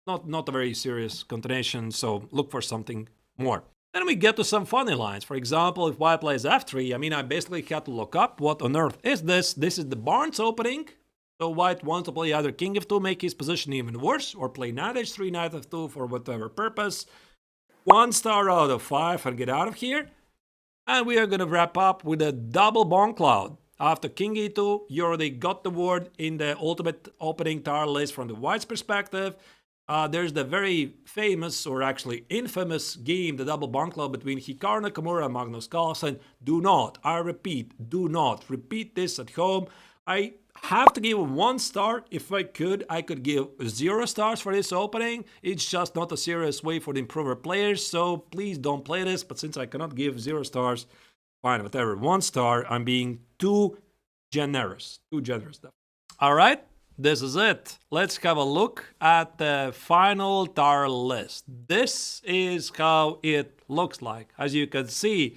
Not a very serious combination, so look for something more. Then we get to some funny lines. For example, if White plays f3, I mean, I basically had to look up what on earth is this. This is the Barnes opening. So White wants to play either king f2, make his position even worse, or play knight h3, knight f2 for whatever purpose. 1 star out of 5 and get out of here. And we are going to wrap up with a double bomb cloud. After king e2, you already got the word in the ultimate opening tile list from the White's perspective. There's the very famous, or actually infamous game, the double bomb cloud between Hikaru Nakamura and Magnus Carlsen. Do not, I repeat, do not repeat this at home. I have to give 1 star. If I could give 0 stars for this opening. It's just not a serious way for the improver players, so please don't play this. But since I cannot give 0 stars, fine, whatever. 1 star, I'm being too generous. Too generous. All right, this is it. Let's have a look at the final tar list. This is how it looks like. As you can see,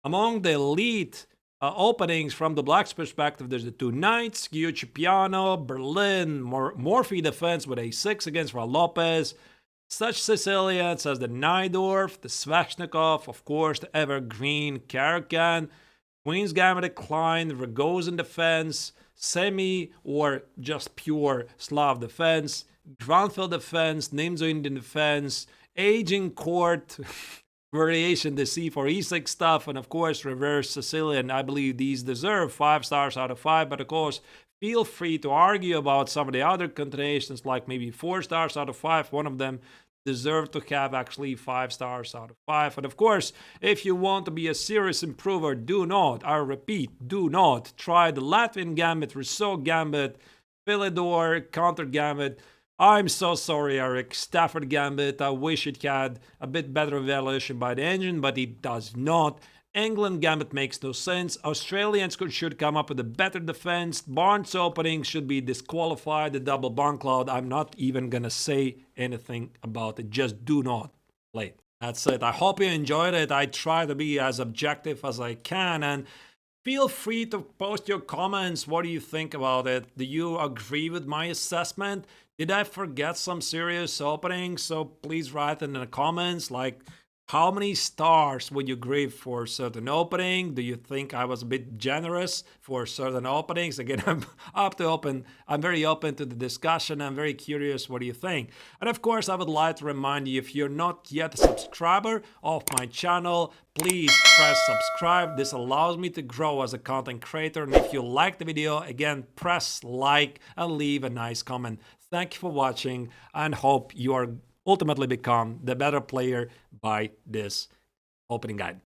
among the elite openings from the Blacks' perspective, there's the 2 Knights, Gyuchi Piano, Berlin, Morphy defense with a 6 against Raul Lopez. Such Sicilians as the Najdorf, the Sveshnikov, of course, the evergreen Karakan, Queen's Gambit decline, Ragozin defense, semi or just pure Slav defense, Granfeld defense, Nimzo Indian defense, aging court, variation the C4 E6 stuff, and of course reverse Sicilian. I believe these deserve 5 stars out of 5, but of course feel free to argue about some of the other continuations, like maybe 4 stars out of 5. One of them deserve to have actually 5 stars out of 5. And of course, if you want to be a serious improver, do not, I repeat, do not try the Latvian Gambit, Rousseau Gambit, Philidor, Counter Gambit. I'm so sorry, Eric. Stafford Gambit, I wish it had a bit better evaluation by the engine, but it does not. England Gambit makes no sense. Australians should come up with a better defense. Barnes opening should be disqualified. The double barn cloud, I'm not even gonna say anything about it. Just do not play it. That's it. I hope you enjoyed it. I try to be as objective as I can, and feel free to post your comments. What do you think about it? Do you agree with my assessment? Did I forget some serious openings? So please write in the comments, like, how many stars would you give for certain opening? Do you think I was a bit generous for certain openings? Again, I'm very open to the discussion. I'm very curious what do you think. And of course, I would like to remind you, if you're not yet a subscriber of my channel, please press subscribe. This allows me to grow as a content creator. And if you like the video, again, press like and leave a nice comment. Thank you for watching, and hope you are ultimately become the better player by this opening guide.